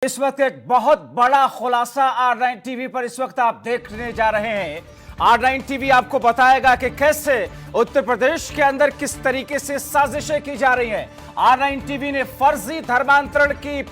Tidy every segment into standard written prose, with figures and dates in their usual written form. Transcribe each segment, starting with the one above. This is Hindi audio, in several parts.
इस वक्त एक बहुत बड़ा खुलासा R9 टीवी पर इस वक्त आप देखने जा रहे हैं। R9 टीवी आपको बताएगा कि कैसे उत्तर प्रदेश के अंदर किस तरीके से साजिशें की जा रही हैं। R9 टीवी ने फर्जी धर्मांतरण की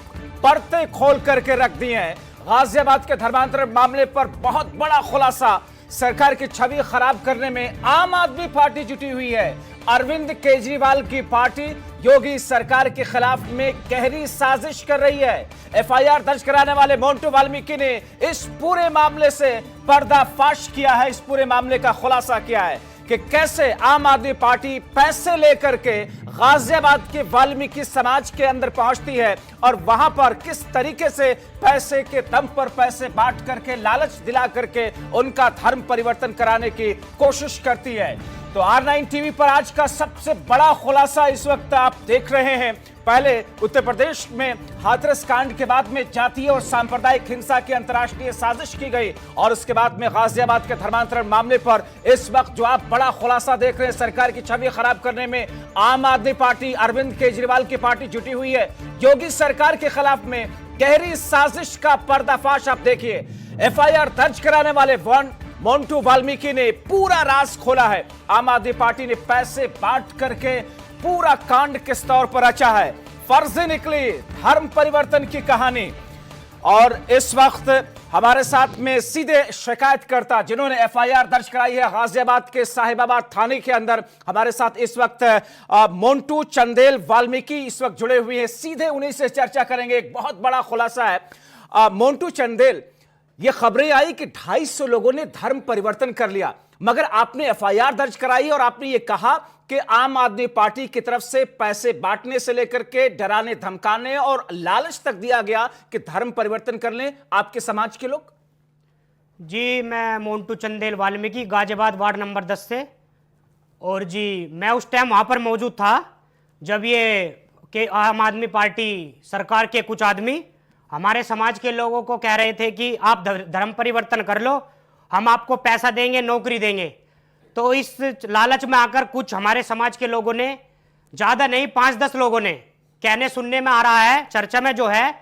परतें खोल करके रख दी हैं। गाजियाबाद के धर्मांतरण मामले पर बहुत बड़ा खुलासा। सरकार की छवि खराब करने में आम आदमी पार्टी जुटी हुई है। अरविंद केजरीवाल की पार्टी योगी सरकार के खिलाफ में गहरी साजिश कर रही है। एफआईआर दर्ज कराने वाले मोंटू वाल्मीकि ने इस पूरे मामले से पर्दाफाश किया है, इस पूरे मामले का खुलासा किया है कि कैसे आम आदमी पार्टी पैसे लेकर के गाजियाबाद के वाल्मीकि समाज के अंदर पहुंचती है और वहां पर किस तरीके से पैसे के दम पर पैसे बांट करके लालच दिला करके उनका धर्म परिवर्तन कराने की कोशिश करती है। तो R9 टीवी पर आज का सबसे बड़ा खुलासा इस वक्त आप देख रहे हैं। पहले उत्तर प्रदेश में हाथरस कांड के बाद में जातीय और सांप्रदायिक हिंसा की अंतर्राष्ट्रीय साजिश की गई और उसके बाद में गाजियाबाद के धर्मांतरण मामले पर इस वक्त जो आप बड़ा खुलासा देख रहे हैं, सरकार की छवि खराब करने में आम आदमी पार्टी, अरविंद केजरीवाल की पार्टी जुटी हुई है। योगी सरकार के खिलाफ में गहरी साजिश का पर्दाफाश आप देखिए। एफआईआर दर्ज कराने वाले मोंटू वाल्मीकि ने पूरा राज खोला है। आम आदमी पार्टी ने पैसे बांट करके पूरा कांड किस तौर पर रचा है। फर्जी निकली धर्म परिवर्तन की कहानी। और इस वक्त हमारे साथ में सीधे शिकायतकर्ता जिन्होंने एफआईआर दर्ज कराई है गाजियाबाद के साहिबाबाद थाने के अंदर, हमारे साथ इस वक्त मोंटू चंदेल वाल्मीकि इस वक्त जुड़े हुए हैं। सीधे उन्हीं से चर्चा करेंगे। एक बहुत बड़ा खुलासा है। मोंटू चंदेल, ये खबरें आई कि 250 लोगों ने धर्म परिवर्तन कर लिया, मगर आपने एफआईआर दर्ज कराई और आपने ये कहा कि आम आदमी पार्टी की तरफ से पैसे बांटने से लेकर के डराने धमकाने और लालच तक दिया गया कि धर्म परिवर्तन कर लें आपके समाज के लोग। जी, मैं मोंटू चंदेल वाल्मीकि, गाजियाबाद वार्ड नंबर 10 से। और जी, मैं उस टाइम वहाँ पर मौजूद था जब ये आम आदमी पार्टी सरकार के कुछ आदमी हमारे समाज के लोगों को कह रहे थे कि आप धर्म परिवर्तन कर लो, हम आपको पैसा देंगे, नौकरी देंगे। तो इस लालच में आकर कुछ हमारे समाज के लोगों ने, ज़्यादा नहीं 5-10 लोगों ने, कहने सुनने में आ रहा है, चर्चा में जो है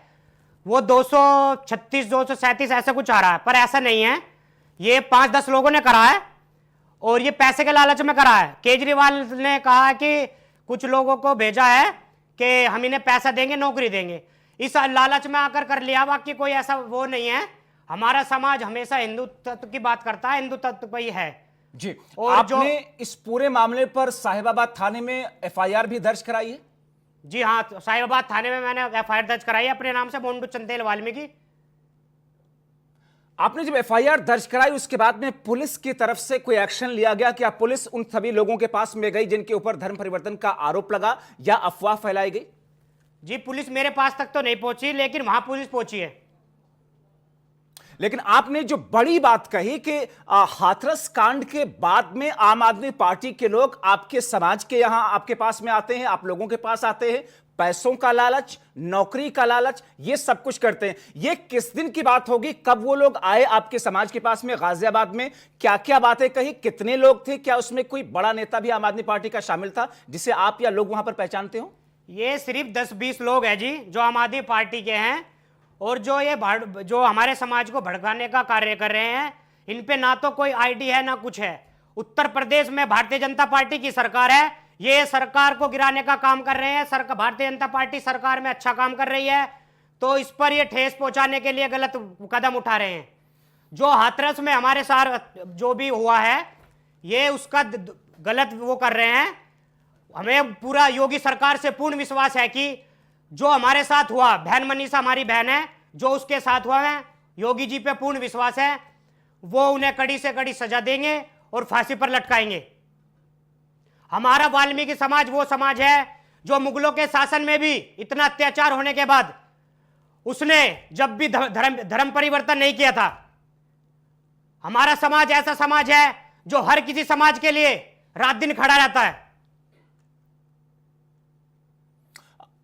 वो 236 237 ऐसा कुछ आ रहा है, पर ऐसा नहीं है। ये 5-10 लोगों ने करा है और ये पैसे के लालच में करा है। केजरीवाल ने कहा कि कुछ लोगों को भेजा है कि हम इन्हें पैसा देंगे, नौकरी देंगे, इस लालच में आकर कर लिया। बाकी कोई ऐसा वो नहीं है। हमारा समाज हमेशा हिंदू तत्व की बात करता है, हिंदू तत्व पर ही है जी। और आपने इस पूरे मामले पर साहिबाबाद थाने में एफआईआर भी दर्ज कराई है? जी हाँ, साहिबाबाद थाने में मैंने एफआईआर दर्ज कराई है अपने नाम से, मोंटू चंदेल वाल्मीकि। आपने जब एफआईआर दर्ज कराई उसके बाद में पुलिस की तरफ से कोई एक्शन लिया गया? क्या पुलिस उन सभी लोगों के पास में गई जिनके ऊपर धर्म परिवर्तन का आरोप लगा या अफवाह फैलाई गई? जी, पुलिस मेरे पास तक तो नहीं पहुंची, लेकिन वहां पुलिस पहुंची है। लेकिन आपने जो बड़ी बात कही कि हाथरस कांड के बाद में आम आदमी पार्टी के लोग आपके समाज के यहां आपके पास में आते हैं, आप लोगों के पास आते हैं, पैसों का लालच, नौकरी का लालच, ये सब कुछ करते हैं। ये किस दिन की बात होगी? कब वो लोग आए आपके समाज के पास में गाजियाबाद में? क्या क्या बातें कही? कितने लोग थे? क्या उसमें कोई बड़ा नेता भी आम आदमी पार्टी का शामिल था जिसे आप या लोग वहां पर पहचानते हो? ये सिर्फ 10-20 लोग हैं जी, जो आम आदमी पार्टी के हैं और जो हमारे समाज को भड़काने का कार्य कर रहे हैं। इन पे ना तो कोई आईडी है ना कुछ है। उत्तर प्रदेश में भारतीय जनता पार्टी की सरकार है, ये सरकार को गिराने का काम कर रहे हैं। भारतीय जनता पार्टी सरकार में अच्छा काम कर रही है, तो इस पर ये ठेस पहुंचाने के लिए गलत कदम उठा रहे हैं। जो हाथरस में हमारे साथ जो भी हुआ है, ये उसका गलत वो कर रहे हैं। हमें पूरा योगी सरकार से पूर्ण विश्वास है कि जो हमारे साथ हुआ, बहन मनीषा हमारी बहन है, जो उसके साथ हुआ है, योगी जी पे पूर्ण विश्वास है, वो उन्हें कड़ी से कड़ी सजा देंगे और फांसी पर लटकाएंगे। हमारा वाल्मीकि समाज वो समाज है जो मुगलों के शासन में भी इतना अत्याचार होने के बाद उसने जब भी धर्म परिवर्तन नहीं किया था। हमारा समाज ऐसा समाज है जो हर किसी समाज के लिए रात दिन खड़ा रहता है।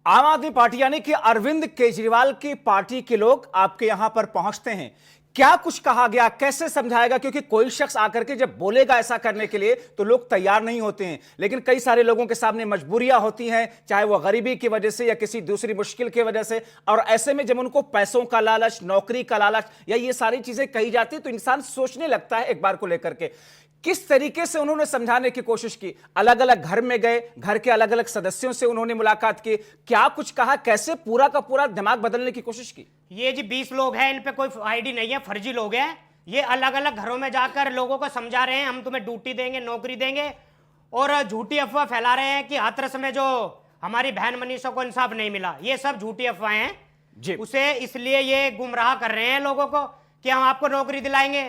आम आदमी पार्टी यानी कि अरविंद केजरीवाल की पार्टी के लोग आपके यहां पर पहुंचते हैं, क्या कुछ कहा गया, कैसे समझाएगा? क्योंकि कोई शख्स आकर के जब बोलेगा ऐसा करने के लिए तो लोग तैयार नहीं होते हैं, लेकिन कई सारे लोगों के सामने मजबूरियां होती हैं, चाहे वो गरीबी की वजह से या किसी दूसरी मुश्किल की वजह से। और ऐसे में जब उनको पैसों का लालच, नौकरी का लालच या ये सारी चीजें कही जाती है तो इंसान सोचने लगता है एक बार को लेकर के। किस तरीके से उन्होंने समझाने की कोशिश की? अलग अलग घर में गए, घर के अलग अलग सदस्यों से उन्होंने मुलाकात की, क्या कुछ कहा, कैसे पूरा का पूरा दिमाग बदलने की कोशिश की? ये जी 20 लोग हैं, इन पे कोई आईडी नहीं है, फर्जी लोग हैं। ये अलग अलग घरों में जाकर लोगों को समझा रहे हैं हम तुम्हें ड्यूटी देंगे, नौकरी देंगे, और झूठी अफवाह फैला रहे हैं कि हाथरस में जो हमारी बहन मनीषा को इंसाफ नहीं मिला, ये सब झूठी अफवाहें हैं जी। उसे इसलिए ये गुमराह कर रहे हैं लोगों को कि हम आपको नौकरी दिलाएंगे,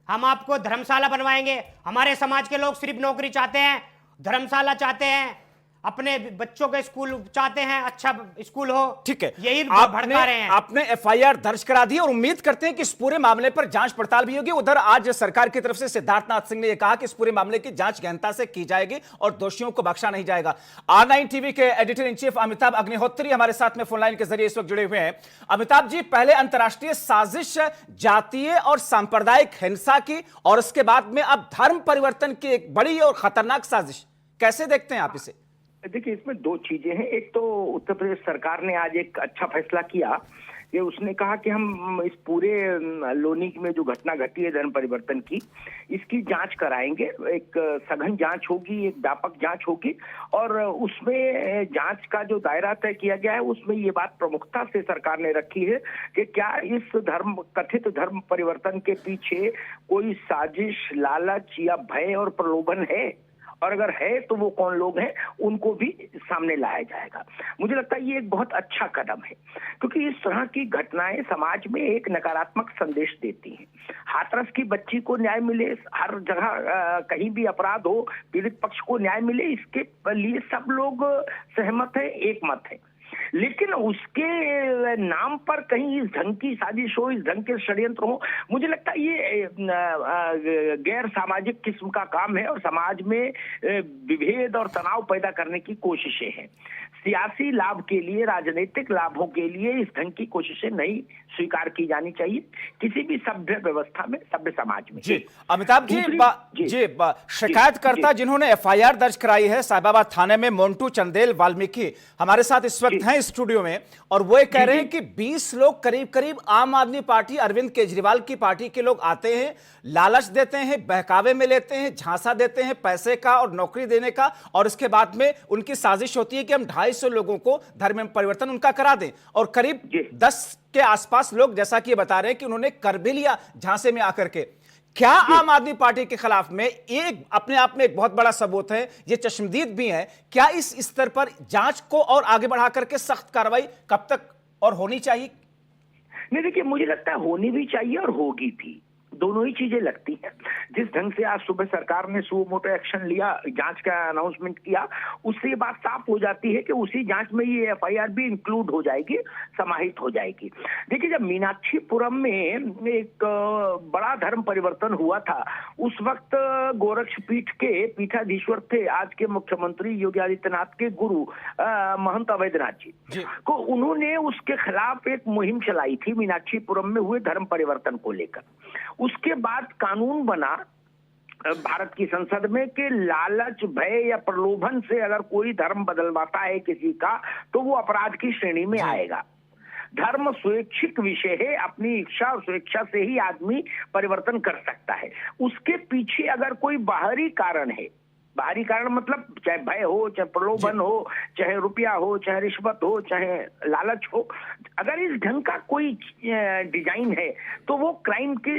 हम आपको धर्मशाला बनवाएंगे। हमारे समाज के लोग सिर्फ नौकरी चाहते हैं, धर्मशाला चाहते हैं, अपने बच्चों के स्कूल चाहते हैं, अच्छा स्कूल हो। ठीक है, यही भड़का रहे हैं। आपने एफआईआर दर्ज करा दी और उम्मीद करते हैं कि इस पूरे मामले पर जांच पड़ताल भी होगी। उधर आज सरकार की तरफ से सिद्धार्थनाथ सिंह ने यह कहा कि इस पूरे मामले की जांच गहनता से की जाएगी और दोषियों को बख्शा नहीं जाएगा। R9 टीवी के editor in chief Amitabh Agnihotri हमारे साथ में फोनलाइन के जरिए इस वक्त जुड़े हुए हैं। अमिताभ जी, पहले अंतर्राष्ट्रीय साजिश जातीय और सांप्रदायिक हिंसा की और उसके बाद में अब धर्म परिवर्तन की एक बड़ी और खतरनाक साजिश, कैसे देखते हैं आप इसे? देखिए, इसमें दो चीजें हैं। एक तो उत्तर प्रदेश सरकार ने आज एक अच्छा फैसला किया कि उसने कहा कि हम इस पूरे लोनी में जो घटना घटी है धर्म परिवर्तन की, इसकी जांच कराएंगे। एक सघन जांच होगी, एक व्यापक जांच होगी, और उसमें जांच का जो दायरा तय किया गया है उसमें ये बात प्रमुखता से सरकार ने रखी है कि क्या इस कथित धर्म परिवर्तन के पीछे कोई साजिश, लालच या भय और प्रलोभन है, और अगर है तो वो कौन लोग हैं, उनको भी सामने लाया जाएगा। मुझे लगता है ये एक बहुत अच्छा कदम है, क्योंकि इस तरह की घटनाएं समाज में एक नकारात्मक संदेश देती हैं। हाथरस की बच्ची को न्याय मिले, हर जगह कहीं भी अपराध हो, पीड़ित पक्ष को न्याय मिले, इसके लिए सब लोग सहमत है, एक मत है। लेकिन उसके नाम पर कहीं इस ढंग की साजिश हो, इस ढंग के षड्यंत्र हो, मुझे लगता है ये गैर सामाजिक किस्म का काम है और समाज में विभेद और तनाव पैदा करने की कोशिशें हैं। सियासी लाभ के लिए, राजनीतिक लाभों के लिए इस ढंग की कोशिशें नहीं स्वीकार की जानी चाहिए किसी भी सभ्य व्यवस्था में, सभ्य समाज में। जी अमिताभ जी, शिकायतकर्ता जिन्होंने एफआईआर दर्ज कराई है साहिबाबाद थाने में, मोन्टू चंदेल वाल्मीकि, हमारे साथ इस वक्त हैं स्टूडियो में, और वो ये कह रहे हैं कि 20 लोग करीब करीब आम आदमी पार्टी, अरविंद केजरीवाल की पार्टी के लोग आते हैं, लालच देते हैं, बहकावे में लेते हैं, झांसा देते हैं पैसे का और नौकरी देने का, और इसके बाद में उनकी साजिश होती है कि हम 250 लोगों को धर्म परिवर्तन उनका करा दें, और करीब 10 के आसपास लोग, जैसा कि ये बता रहे हैं कि उन्होंने कर भी लिया झांसे में आकर के। क्या आम आदमी पार्टी के खिलाफ में एक अपने आप में एक बहुत बड़ा सबूत है, ये चश्मदीद भी है, क्या इस स्तर पर जांच को और आगे बढ़ा करके सख्त कार्रवाई कब तक और होनी चाहिए? नहीं, देखिए, मुझे लगता है होनी भी चाहिए और होगी भी, दोनों ही चीजें लगती हैं। जिस ढंग से आज सुबह सरकार ने सुओ मोटो एक्शन लिया, जांच का अनाउंसमेंट किया, उससे ये बात साफ हो जाती है कि उसी जांच में ये एफआईआर भी इंक्लूड हो जाएगी, समाहित हो जाएगी। देखिए, जब मीनाक्षीपुरम में एक बड़ा धर्म परिवर्तन हुआ था, उस वक्त गोरक्षपीठ के पीठाधीश्वर थे आज के मुख्यमंत्री योगी आदित्यनाथ के गुरु महंत अवैधनाथ जी को, उन्होंने उसके खिलाफ एक मुहिम चलाई थी मीनाक्षीपुरम में हुए धर्म परिवर्तन को लेकर। उसके बाद कानून बना भारत की संसद में कि लालच, भय या प्रलोभन से अगर कोई धर्म बदलवाता है किसी का, तो वो अपराध की श्रेणी में आएगा। धर्म स्वैच्छिक विषय है, अपनी इच्छा और स्वेच्छा से ही आदमी परिवर्तन कर सकता है। उसके पीछे अगर कोई बाहरी कारण है, बाहरी कारण मतलब चाहे भय हो, चाहे प्रलोभन हो, चाहे रुपया हो, चाहे रिश्वत हो, चाहे लालच हो, अगर इस ढंग का कोई डिजाइन है तो वो क्राइम के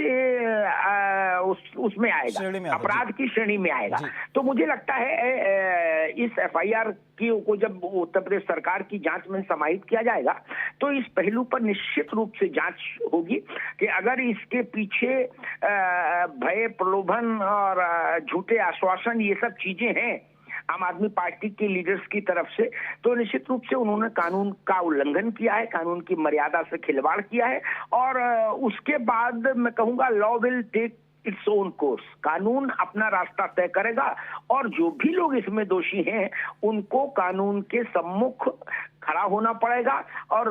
उसमें आएगा, अपराध की श्रेणी में आएगा। तो मुझे लगता है इस एफआईआर को जब उत्तर प्रदेश सरकार की जांच में समाहित किया जाएगा तो इस पहलू पर निश्चित रूप से जांच होगी कि अगर इसके पीछे भय, प्रलोभन और झूठे आश्वासन, ये सब चीजें हैं आम आदमी पार्टी के लीडर्स की तरफ से, तो निश्चित रूप से उन्होंने कानून का उल्लंघन किया है, कानून की मर्यादा से खिलवाड़ किया है, और उसके बाद मैं कहूंगा law will take its own course, कानून अपना रास्ता तय करेगा और जो भी लोग इसमें दोषी हैं उनको कानून के सम्मुख खड़ा होना पड़ेगा और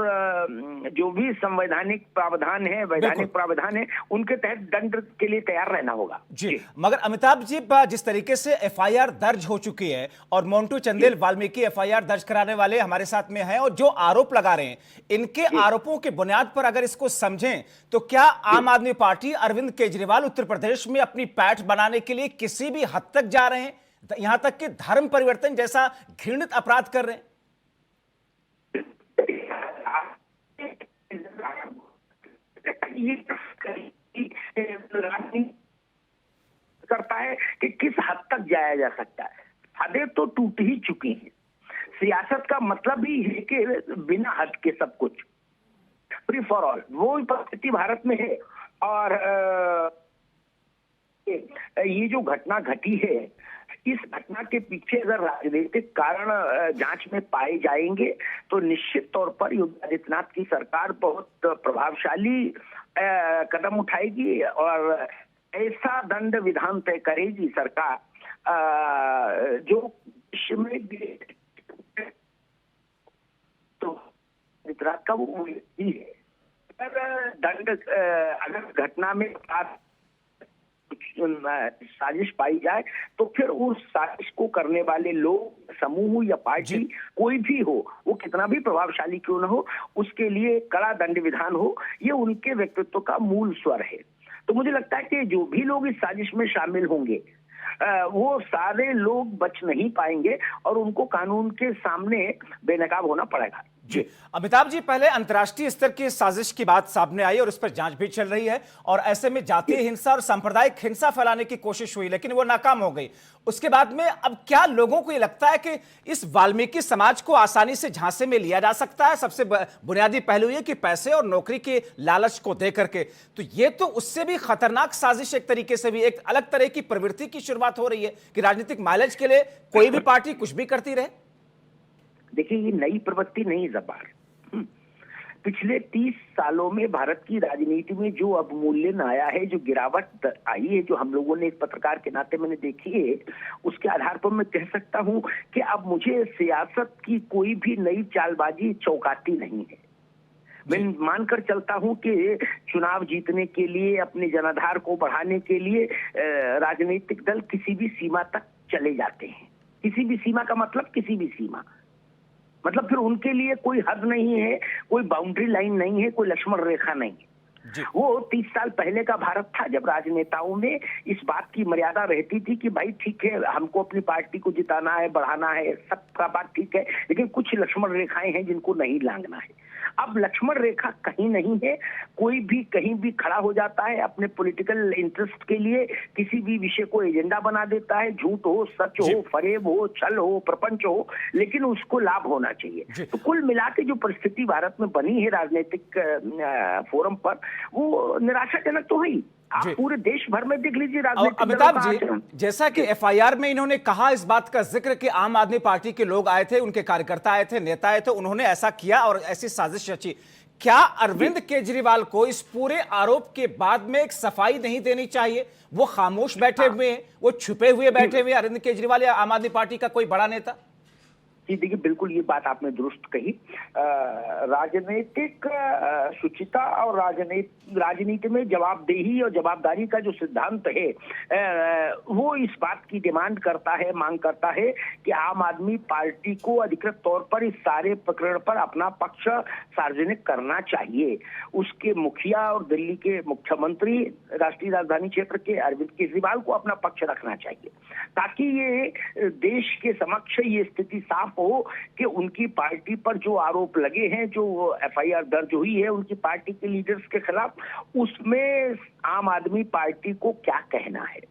जो भी संवैधानिक प्रावधान है, वैधानिक प्रावधान है, उनके तहत दंड के लिए तैयार रहना होगा। जी, मगर अमिताभ जी, जिस तरीके से एफआईआर दर्ज हो चुकी है और मोंटू चंदेल वाल्मीकि एफआईआर दर्ज कराने वाले हमारे साथ में हैं और जो आरोप लगा रहे हैं, इनके आरोपों के बुनियाद पर अगर इसको समझें तो क्या आम आदमी पार्टी, अरविंद केजरीवाल उत्तर प्रदेश में अपनी पैठ बनाने के लिए किसी भी हद तक जा रहे हैं, यहां तक कि धर्म परिवर्तन जैसा घृणित अपराध कर रहे हैं? करता है कि किस हद तक जाया जा सकता है। हदें तो टूट ही चुकी हैं। सियासत का मतलब ही है कि बिना हद के सब कुछ, फ्री फॉर ऑल, वो परिस्थिति भारत में है। और ये जो घटना घटी है, इस घटना के पीछे अगर राजनीतिक कारण जांच में पाए जाएंगे तो निश्चित तौर पर योगी आदित्यनाथ की सरकार बहुत प्रभावशाली कदम उठाएगी और ऐसा दंड विधान तय करेगी सरकार जो विश्व में तो आदित्यनाथ का वो ही है। अगर दंड, अगर घटना में साजिश पाई जाए तो फिर उस साजिश को करने वाले लोग, समूह या पार्टी कोई भी हो, वो कितना भी प्रभावशाली क्यों न हो, उसके लिए कड़ा दंड विधान हो, ये उनके व्यक्तित्व का मूल स्वर है। तो मुझे लगता है कि जो भी लोग इस साजिश में शामिल होंगे वो सारे लोग बच नहीं पाएंगे और उनको कानून के सामने बेनकाब होना पड़ेगा। जी, अमिताभ जी, पहले अंतर्राष्ट्रीय स्तर की साजिश की बात सामने आई और उस पर जांच भी चल रही है और ऐसे में जातीय हिंसा और सांप्रदायिक हिंसा फैलाने की कोशिश हुई लेकिन वो नाकाम हो गई। उसके बाद में अब क्या लोगों को ये लगता है कि इस वाल्मीकि समाज को आसानी से झांसे में लिया जा सकता है? सबसे बुनियादी पहलू ये कि पैसे और नौकरी के लालच को दे करके, तो ये तो उससे भी खतरनाक साजिश, एक तरीके से भी एक अलग तरह की प्रवृत्ति की शुरुआत हो रही है कि राजनीतिक माइलेज के लिए कोई भी पार्टी कुछ भी करती रहे। देखिए, ये नई प्रवृत्ति नहीं जबार। पिछले 30 सालों में भारत की राजनीति में जो अवमूल्यन आया है, जो गिरावट आई है, जो हम लोगों ने एक पत्रकार के नाते मैंने देखी है, उसके आधार पर मैं कह सकता हूं कि अब मुझे सियासत की कोई भी नई चालबाजी चौंकाती नहीं है। मैं मानकर चलता हूं कि चुनाव जीतने के लिए, अपने जनाधार को बढ़ाने के लिए राजनीतिक दल किसी भी सीमा तक चले जाते हैं। किसी भी सीमा का मतलब किसी भी सीमा, मतलब फिर उनके लिए कोई हद नहीं है, कोई बाउंड्री लाइन नहीं है, कोई लक्ष्मण रेखा नहीं है। वो 30 साल पहले का भारत था जब राजनेताओं में इस बात की मर्यादा रहती थी कि भाई ठीक है, हमको अपनी पार्टी को जिताना है, बढ़ाना है, सबका बात ठीक है, लेकिन कुछ लक्ष्मण रेखाएं हैं जिनको नहीं लांघना है। अब लक्ष्मण रेखा कहीं नहीं है, कोई भी कहीं भी खड़ा हो जाता है अपने पॉलिटिकल इंटरेस्ट के लिए, किसी भी विषय को एजेंडा बना देता है, झूठ हो, सच हो, फरेब हो, छल हो, प्रपंच हो, लेकिन उसको लाभ होना चाहिए। तो कुल मिला के जो परिस्थिति भारत में बनी है राजनीतिक फोरम पर, वो निराशाजनक तो है। आप पूरे देश भर में देख लीजिए राजनीतिक। अमिताभ जी, जैसा कि एफआईआर में इन्होंने कहा इस बात का जिक्र कि आम आदमी पार्टी के लोग आए थे, उनके कार्यकर्ता आए थे, नेता आए थे, उन्होंने ऐसा किया और ऐसी साजिश रची। क्या अरविंद केजरीवाल को इस पूरे आरोप के बाद में एक सफाई नहीं देनी चाहिए? वो खामोश बैठे हुए हैं, वो छुपे हुए बैठे हुए, अरविंद केजरीवाल या आम आदमी पार्टी का कोई बड़ा नेता? जी देखिए, बिल्कुल ये बात आपने दुरुस्त कही। राजनीतिक शुचिता और राजनीति में जवाबदेही और जवाबदारी का जो सिद्धांत है, वो इस बात की डिमांड करता है, मांग करता है कि आम आदमी पार्टी को अधिकृत तौर पर इस सारे प्रकरण पर अपना पक्ष सार्वजनिक करना चाहिए। उसके मुखिया और दिल्ली के मुख्यमंत्री, राष्ट्रीय राजधानी क्षेत्र के अरविंद केजरीवाल को अपना पक्ष रखना चाहिए, ताकि ये देश के समक्ष ये स्थिति साफ हो कि उनकी पार्टी पर जो आरोप लगे हैं, जो एफआईआर दर्ज हुई है उनकी पार्टी के लीडर्स के खिलाफ, उसमें आम आदमी पार्टी को क्या कहना है।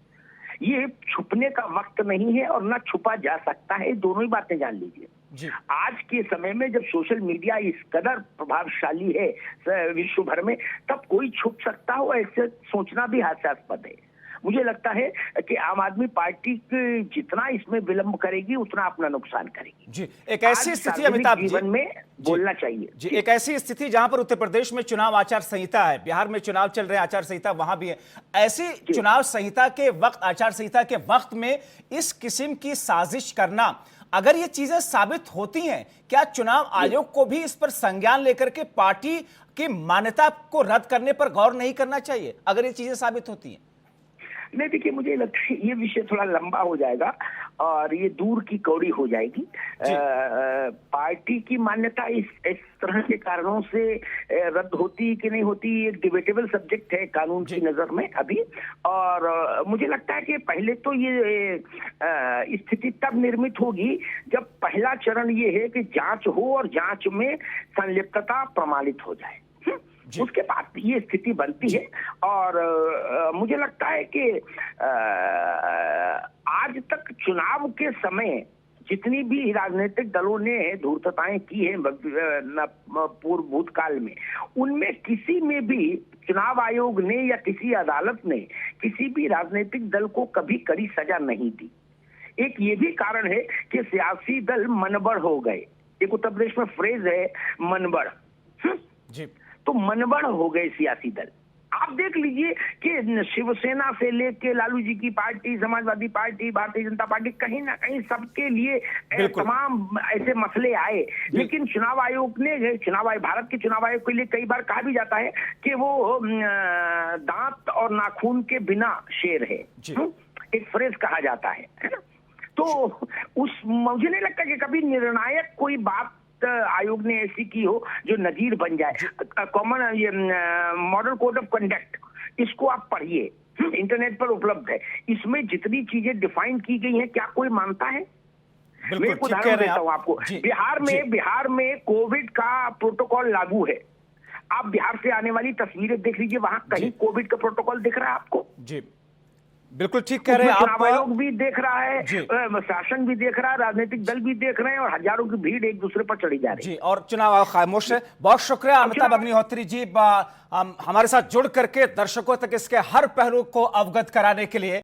ये छुपने का वक्त नहीं है और ना छुपा जा सकता है, दोनों ही बातें जान लीजिए। आज के समय में जब सोशल मीडिया इस कदर प्रभावशाली है विश्व भर में, तब कोई छुप सकता हो, ऐसे सोचना भी हास्यास्पद है। मुझे लगता है कि आम आदमी पार्टी जितना इसमें विलंब करेगी उतना अपना नुकसान करेगी। जी, एक ऐसी आज स्थिति सार्वजनिक अमिताभ जी, जीवन में बोलना चाहिए। जी, एक ऐसी स्थिति जहां पर उत्तर प्रदेश में चुनाव आचार संहिता है, बिहार में चुनाव चल रहे हैं, आचार संहिता वहां भी है। ऐसी चुनाव संहिता के वक्त, आचार संहिता के वक्त में इस किस्म की साजिश करना, अगर ये चीजें साबित होती हैं, क्या चुनाव आयोग को भी इस पर संज्ञान लेकर के पार्टी की मान्यता को रद्द करने पर गौर नहीं करना चाहिए, अगर ये चीजें साबित होती हैं? नहीं, देखिए, मुझे लगता है ये विषय थोड़ा लंबा हो जाएगा और ये दूर की कौड़ी हो जाएगी। पार्टी की मान्यता इस तरह के कारणों से रद्द होती कि नहीं होती, एक डिबेटेबल सब्जेक्ट है कानून की नजर में अभी। और मुझे लगता है कि पहले तो ये स्थिति तब निर्मित होगी जब पहला चरण ये है कि जांच हो और जांच में संलिप्तता प्रमाणित हो जाए। उसके बाद ये स्थिति बनती है। और मुझे लगता है कि आज तक चुनाव के समय जितनी भी राजनीतिक दलों ने धूर्तताएं की हैं पूर्व भूतकाल में, उनमें किसी में भी चुनाव आयोग ने या किसी अदालत ने किसी भी राजनीतिक दल को कभी कड़ी सजा नहीं दी। एक ये भी कारण है कि सियासी दल मनबड़ हो गए। एक उत्तर प्रदेश में फ्रेज है मनबड़। जी, तो मनबड़ हो गए सियासी दल। आप देख लीजिए कि शिवसेना से लेके लालू जी की party, Samajwadi party, Bharatiya Janata party, कहीं ना कहीं सबके लिए तमाम ऐसे मसले आए। लेकिन चुनाव आयोग ने, भारत के चुनाव आयोग के लिए कई बार कहा भी जाता है कि वो दांत और नाखून के बिना शेर है। एक फ्रेज कहा जाता है ना? तो मुझे नहीं लगता कि कभी निर्णायक कोई बात आयोग ने ऐसी की हो जो नजीर बन जाए। कॉमन ये मॉडल कोड ऑफ कंडक्ट, इसको आप पढ़िए, इंटरनेट पर उपलब्ध है। इसमें जितनी चीजें डिफाइन की गई हैं, क्या कोई मानता है? मैं एक उदाहरण देता हूं आपको। बिहार में कोविड का प्रोटोकॉल लागू है। आप बिहार से आने वाली तस्वीरें देख लीजिए, वहां कहीं कोविड का प्रोटोकॉल दिख रहा है आपको? जी, बिल्कुल ठीक कह रहे हैं आप। चुनाव आयोग भी देख रहा है, शासन भी देख रहा है, राजनीतिक दल भी देख रहे हैं, और हजारों की भीड़ एक दूसरे पर चढ़ी जा रही है। जी, और चुनाव आयोग खामोश है। बहुत शुक्रिया अमिताभ अग्निहोत्री जी, हमारे साथ जुड़ करके दर्शकों तक इसके हर पहलू को अवगत कराने के लिए।